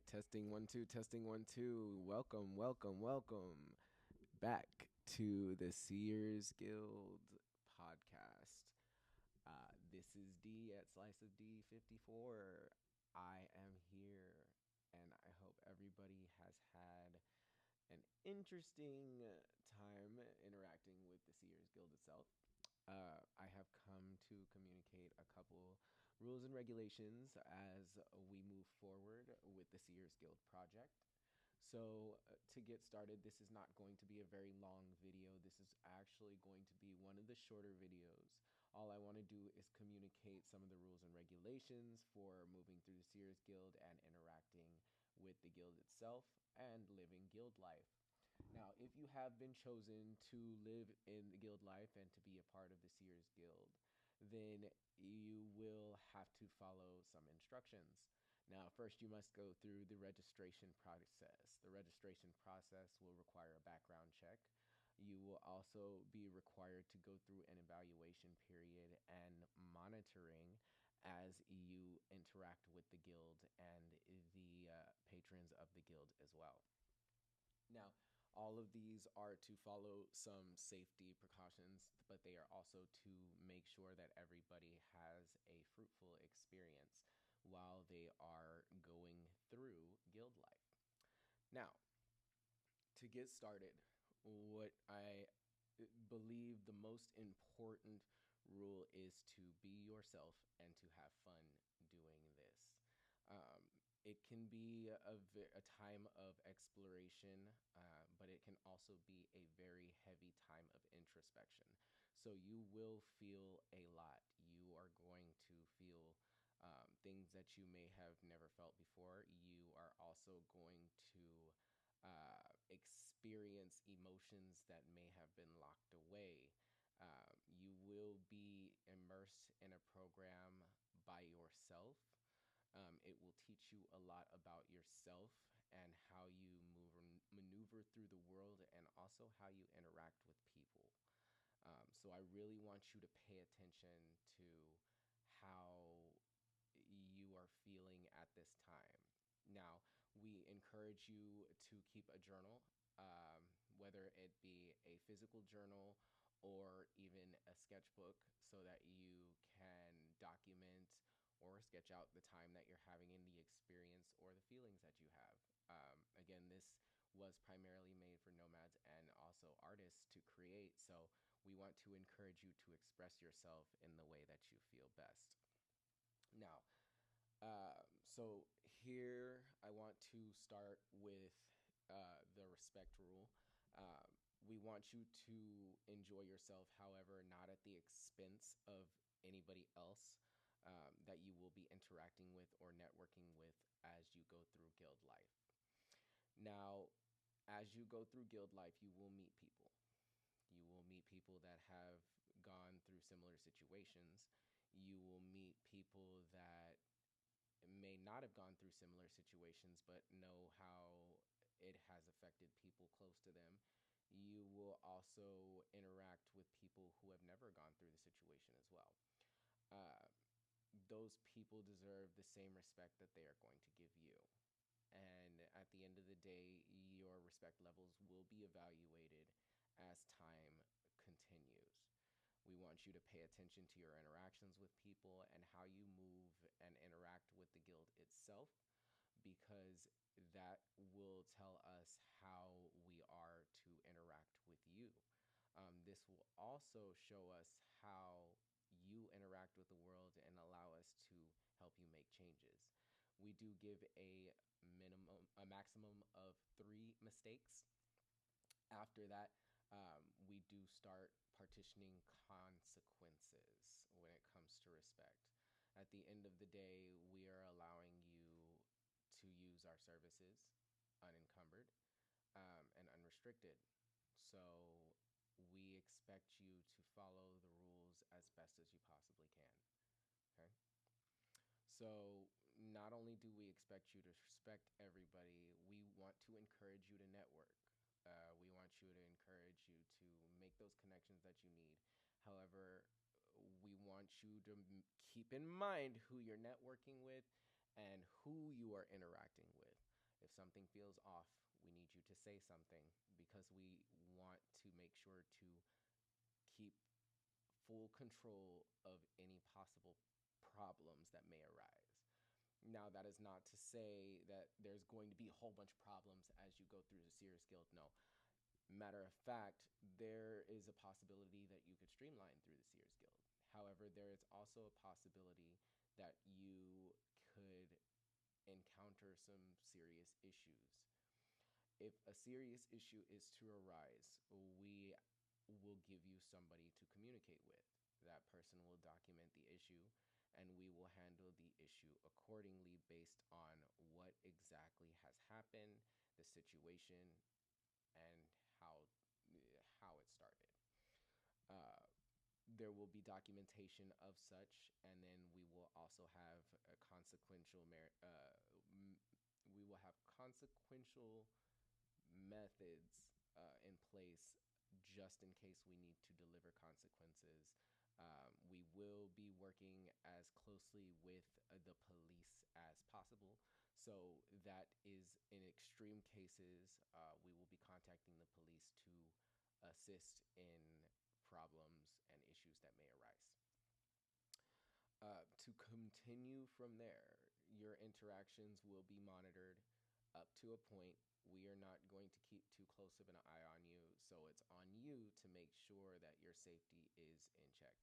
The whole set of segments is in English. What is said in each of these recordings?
Testing 1 2, testing 1 2. Welcome back to the Seers Guild podcast. This is D at Slice of D 54. I am here, and I hope everybody has had an interesting time interacting with the Seers Guild itself. I have come to communicate a couple rules and regulations as we move forward with the Seers Guild project. So, to get started, this is not going to be a very long video. This is actually going to be one of the shorter videos. All I want to do is communicate some of the rules and regulations for moving through the Seers Guild and interacting with the guild itself and living guild life. Now, if you have been chosen to live in the guild life and to be a part of the Seers Guild, then you will have to follow some instructions. Now, first, you must go through the registration process. The registration process will require a background check. You will also be required to go through an evaluation period and monitoring as you interact with the guild and the patrons of the guild as well. Now, all of these are to follow some safety precautions, but they are also to make sure that everybody has a fruitful experience while they are going through guild life. Now, to get started, what I believe the most important rule is to be yourself and to have fun doing this. It can be a time of exploration, but it can also be a very heavy time of introspection. So you will feel a lot. You are going to feel things that you may have never felt before. You are also going to experience emotions that may have been locked away. You will be immersed in a program by yourself. It will teach you a lot about yourself and how you maneuver through the world and also how you interact with people. So I really want you to pay attention to how you are feeling at this time. Now, we encourage you to keep a journal, whether it be a physical journal or even a sketchbook, so that you can document or sketch out the time that you're having in the experience or the feelings that you have. Again, this was primarily made for nomads and also artists to create, so we want to encourage you to express yourself in the way that you feel best. Now, so here I want to start with the respect rule. We want you to enjoy yourself, however, not at the expense of anybody else that you will be interacting with or networking with as you go through guild life. Now, as you go through guild life, you will meet people. You will meet people that have gone through similar situations. You will meet people that may not have gone through similar situations, but know how it has affected people close to them. You will also interact with people who have never gone through the situation as well. Uh, those people deserve the same respect that they are going to give you. And at the end of the day, your respect levels will be evaluated as time continues. We want you to pay attention to your interactions with people and how you move and interact with the guild itself, because that will tell us how we are to interact with you. This will also show us how you interact with the world and allow us to help you make changes. We do give a maximum of 3 mistakes. After that, we do start partitioning consequences when it comes to respect. At the end of the day, we are allowing you to use our services unencumbered and unrestricted. So we expect you to follow the rules as best as you possibly can. Okay? So not only do we expect you to respect everybody, we want to encourage you to network. We want you to encourage you to make those connections that you need. However, we want you to keep in mind who you're networking with and who you are interacting with. If something feels off, we need you to say something, because we want to make sure to keep full control of any possible problems that may arise. Now, that is not to say that there's going to be a whole bunch of problems as you go through the Seers Guild. No. Matter of fact, there is a possibility that you could streamline through the Seers Guild. However, there is also a possibility that you could encounter some serious issues. If a serious issue is to arise, we will give you somebody to communicate with. That person will document the issue, and we will handle the issue accordingly based on what exactly has happened, the situation, and how it started. There will be documentation of such, and then we will also have a we will have consequential methods in place just in case we need to deliver consequences. We will be working as closely with the police as possible. So that is in extreme cases, we will be contacting the police to assist in problems and issues that may arise. To continue from there, your interactions will be monitored up to a point. We are not going to keep too close of an eye on you, so it's on you to make sure that your safety is in check.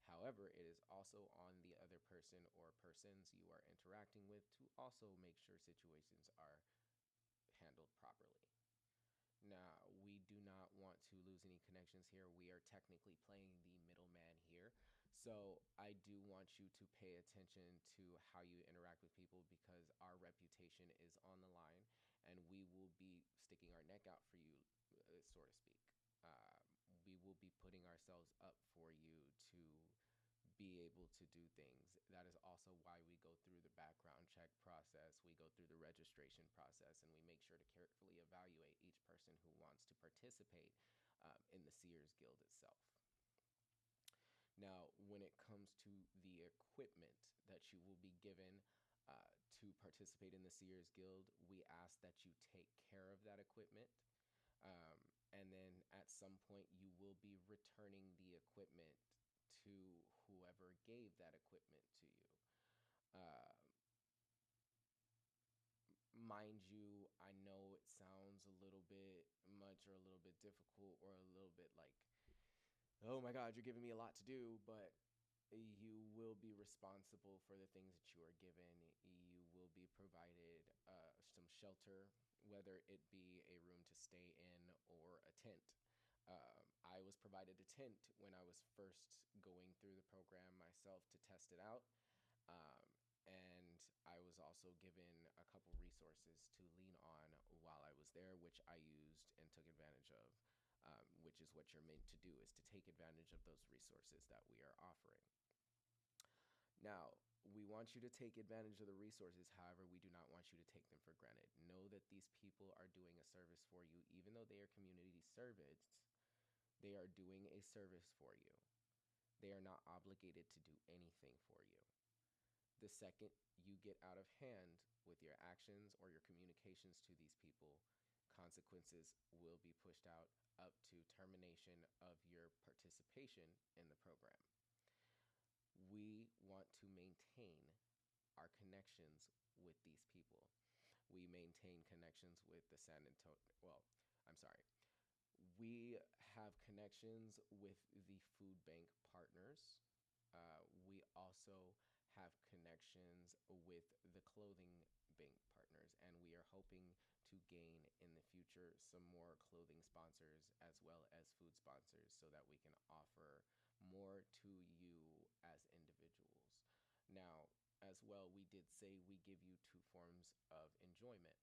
However, it is also on the other person or persons you are interacting with to also make sure situations are handled properly. Now, we do not want to lose any connections here. We are technically playing the middleman here. So I do want you to pay attention to how you interact with people, because our reputation is on the line and we will be sticking our neck out for you, so to speak. We will be putting ourselves up for you to be able to do things. That is also why we go through the background check process, we go through the registration process, and we make sure to carefully evaluate each person who wants to participate in the Seers Guild itself. Now, when it comes to the equipment that you will be given to participate in the Seers Guild, we ask that you take care of that equipment. And then at some point, you will be returning the equipment to whoever gave that equipment to you. Mind you, I know it sounds a little bit much or a little bit difficult or a little bit like, oh my God, you're giving me a lot to do, but you will be responsible for the things that you are given. You will be provided some shelter, whether it be a room to stay in or a tent. I was provided a tent when I was first going through the program myself to test it out. And I was also given a couple resources to lean on while I was there, which I used and took advantage of, which is what you're meant to do, is to take advantage of those resources that we are offering. Now, we want you to take advantage of the resources. However, we do not want you to take them for granted. Know that these people are doing a service for you. Even though they are community servants, they are doing a service for you. They are not obligated to do anything for you. The second you get out of hand with your actions or your communications to these people, consequences will be pushed out up to termination of your participation in the program. We want to maintain our connections with these people. We maintain connections with the San Antonio, we have connections with the food bank partners. We also have connections with the clothing bank partners, and we are hoping to gain in the future some more clothing sponsors as well as food sponsors, so that we can offer more to you as individuals. Now, as well, we did say we give you two forms of enjoyment,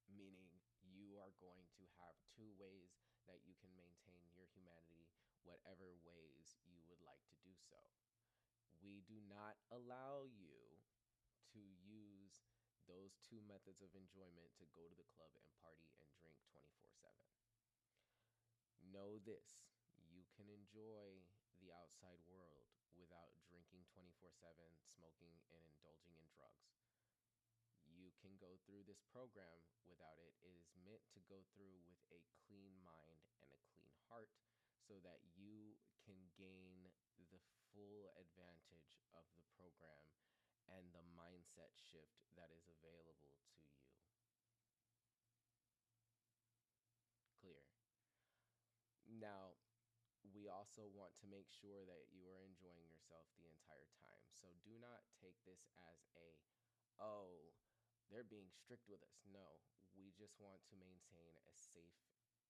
meaning you are going to have two ways that you can maintain your humanity, whatever ways you would like to do so. We do not allow you to use those two methods of enjoyment to go to the club and party and drink 24/7. Know this: you can enjoy the outside world without drinking 24/7, smoking, and indulging in drugs. You can go through this program without it. It is meant to go through with a clean mind and a clean heart so that you can gain the full advantage of the program and the mindset shift that is available to you. Clear. Now, we also want to make sure that you are enjoying yourself the entire time. So do not take this as oh, they're being strict with us. No, we just want to maintain a safe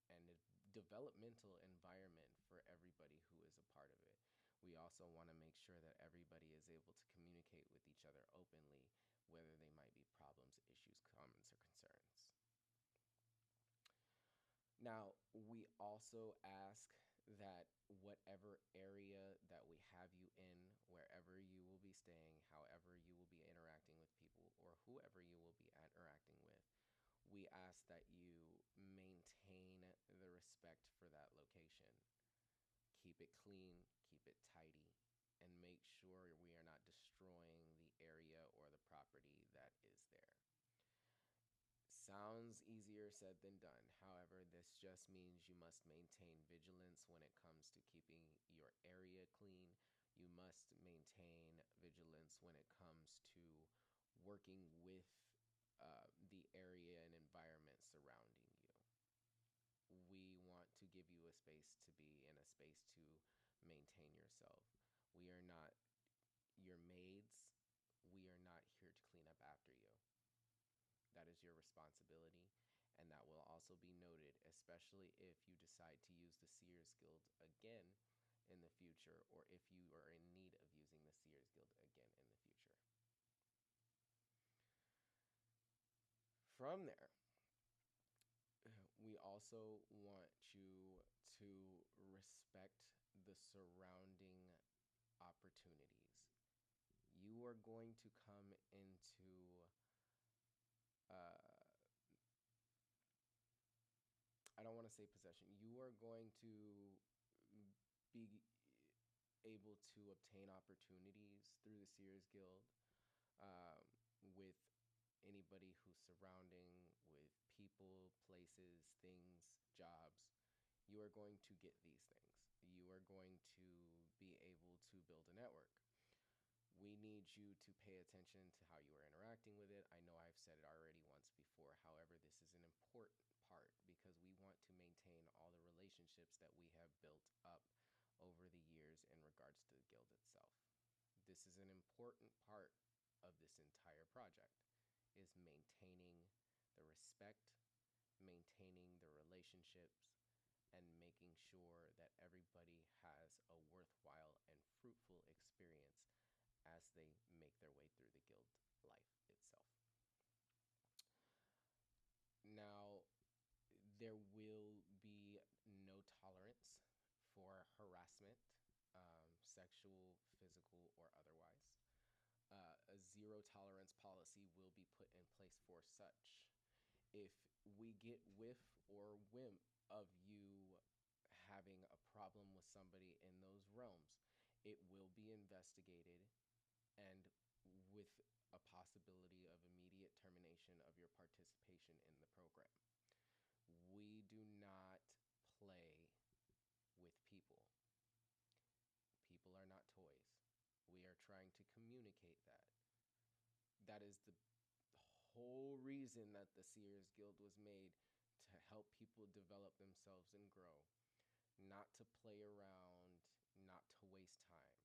and a developmental environment for everybody who is a part of it. We also want to make sure that everybody is able to communicate with each other openly, whether they might be problems, issues, comments, or concerns. Now, we also ask that whatever area that we have you in, wherever you will be staying, however you will be interacting with people, or whoever you will be interacting with, we ask that you maintain the respect for that location. Keep it clean, keep it tidy, and make sure we are not destroying the area or the property that is there. Sounds easier said than done. However, this just means you must maintain vigilance when it comes to keeping your area clean. You must maintain vigilance when it comes to working with the area and environment surrounding you. We want to give you a space to be in, a space to maintain yourself. We are not your maids. We are not here to clean up after you. That is your responsibility, and that will also be noted, especially if you decide to use the Seers Guild again in the future, or if you are in need of using the Seers Guild again in the future. From there, we also want you to respect the surrounding opportunities. You are going to come into I don't want to say possession. You are going to be able to obtain opportunities through the Seers Guild with anybody who's surrounding, with people, places, things, jobs. You are going to get these things. You are going to be able to build a network. We need you to pay attention to how you are interacting with it. I know I've said it already once before. However, this is an important part because we want to maintain all the relationships that we have built up over the years in regards to the guild itself. This is an important part of this entire project, is maintaining the respect, maintaining the relationships, and making sure that everybody has a worthwhile and fruitful experience as they make their way through the guild life itself. Now, there will be no tolerance for harassment, sexual, physical, or otherwise. A zero tolerance policy will be put in place for such. If we get whiff or whim of you having a problem with somebody in those realms, it will be investigated, and with a possibility of immediate termination of your participation in the program. We do not play with people. People are not toys. We are trying to communicate that. That is the whole reason that the Seers Guild was made, to help people develop themselves and grow, not to play around, not to waste time.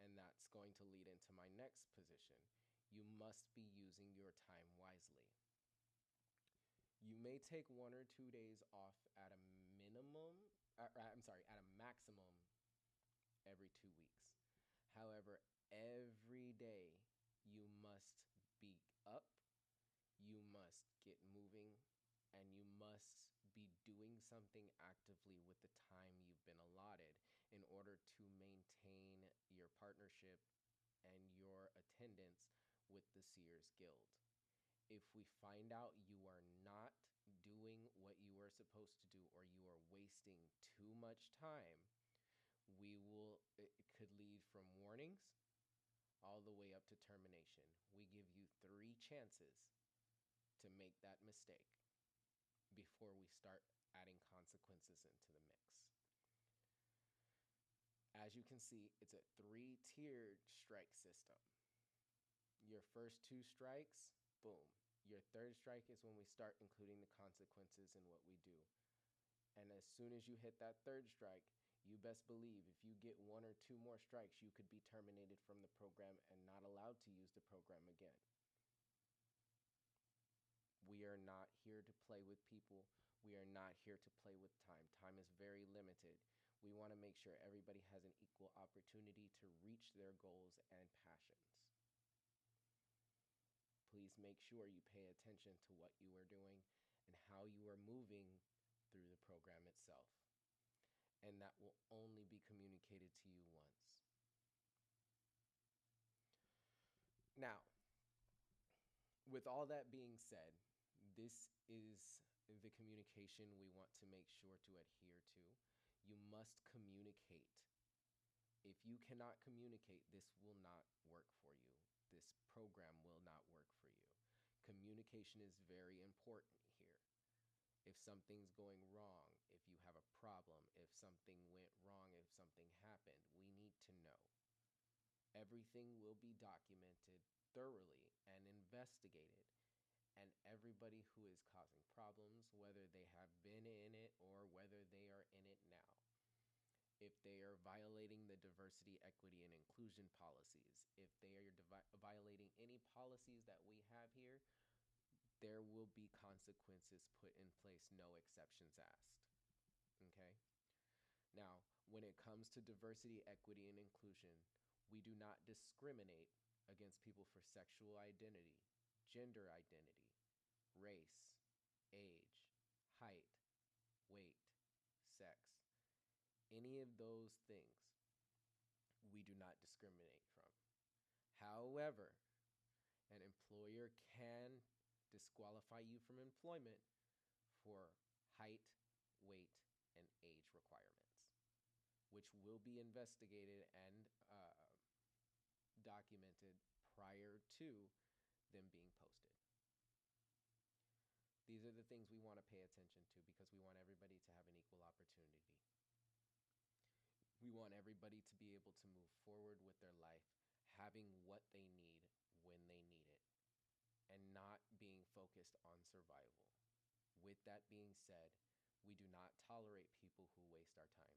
And that's going to lead into my next position. You must be using your time wisely. You may take 1 or 2 days off at a minimum, at a maximum every 2 weeks. However, every day you must be up, you must get moving, and you must be doing something actively with the time you've been allotted in order to maintain your partnership and your attendance with the Seers Guild. If we find out you are not doing what you are supposed to do, or you are wasting too much time, it could lead from warnings all the way up to termination. We give you 3 chances to make that mistake before we start adding consequences into the mix. As you can see, it's a 3-tiered strike system. Your first 2 strikes, boom. Your 3rd strike is when we start including the consequences in what we do. And as soon as you hit that 3rd strike, you best believe if you get 1 or 2 more strikes, you could be terminated from the program and not allowed to use the program again. We are not here to play with people. We are not here to play with time. Time is very limited. We want to make sure everybody has an equal opportunity to reach their goals and passions. Please make sure you pay attention to what you are doing and how you are moving through the program itself. And that will only be communicated to you once. Now, with all that being said, this is the communication we want to make sure to adhere to. You must communicate. If you cannot communicate, this will not work for you. This program will not work for you. Communication is very important here. If something's going wrong, if you have a problem, if something went wrong, if something happened, we need to know. Everything will be documented thoroughly and investigated. And everybody who is causing problems, whether they have been in it or whether they are in it now, if they are violating the diversity, equity, and inclusion policies, if they are violating any policies that we have here, there will be consequences put in place, no exceptions asked. Okay? Now, when it comes to diversity, equity, and inclusion, we do not discriminate against people for sexual identity, gender identity, race, age, height, weight, sex. Any of those things we do not discriminate from. However, an employer can disqualify you from employment for height, weight, and age requirements, which will be investigated and documented prior to them being posted. These are the things we want to pay attention to because we want everybody to have an equal opportunity. We want everybody to be able to move forward with their life, having what they need when they need it, and not being focused on survival. With that being said, we do not tolerate people who waste our time.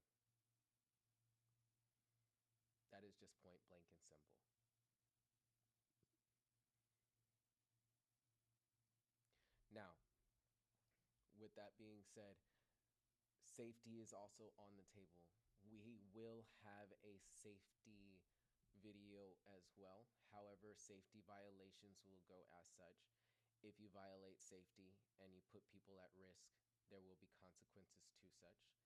That is just point blank and simple. Now, with that being said, safety is also on the table. We will have a safety video as well. However, safety violations will go as such. If you violate safety and you put people at risk, there will be consequences to such.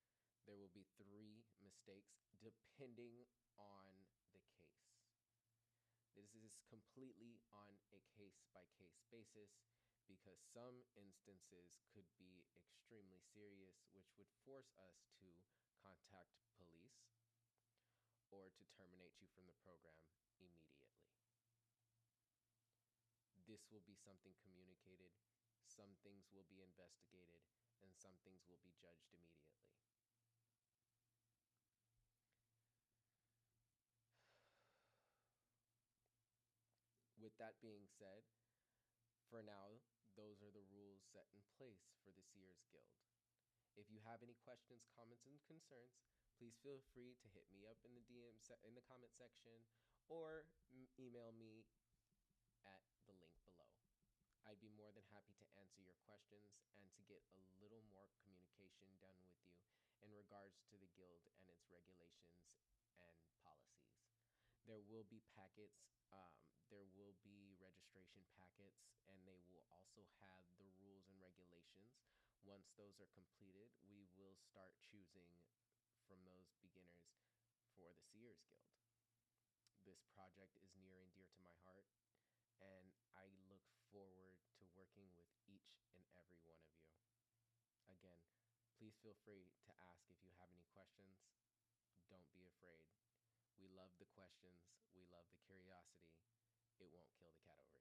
There will be 3 mistakes depending on the case. This is completely on a case-by-case basis because some instances could be extremely serious, which would force us to contact police or to terminate you from the program immediately. This will be something communicated, some things will be investigated, and some things will be judged immediately. With that being said, for now, those are the rules set in place for the Seers Guild. If you have any questions, comments, and concerns, please feel free to hit me up in the DM in the comment section or email me at the link below. I'd be more than happy to answer your questions and to get a little more communication done with you in regards to the guild and its regulations and policies. There will be packets, there will be registration packets, and they will also have the rules and regulations. Once those are completed, we will start choosing from those beginners for the Seers Guild. This project is near and dear to my heart, and I look forward to working with each and every one of you. Again, please feel free to ask if you have any questions. Don't be afraid. We love the questions. We love the curiosity. It won't kill the cat over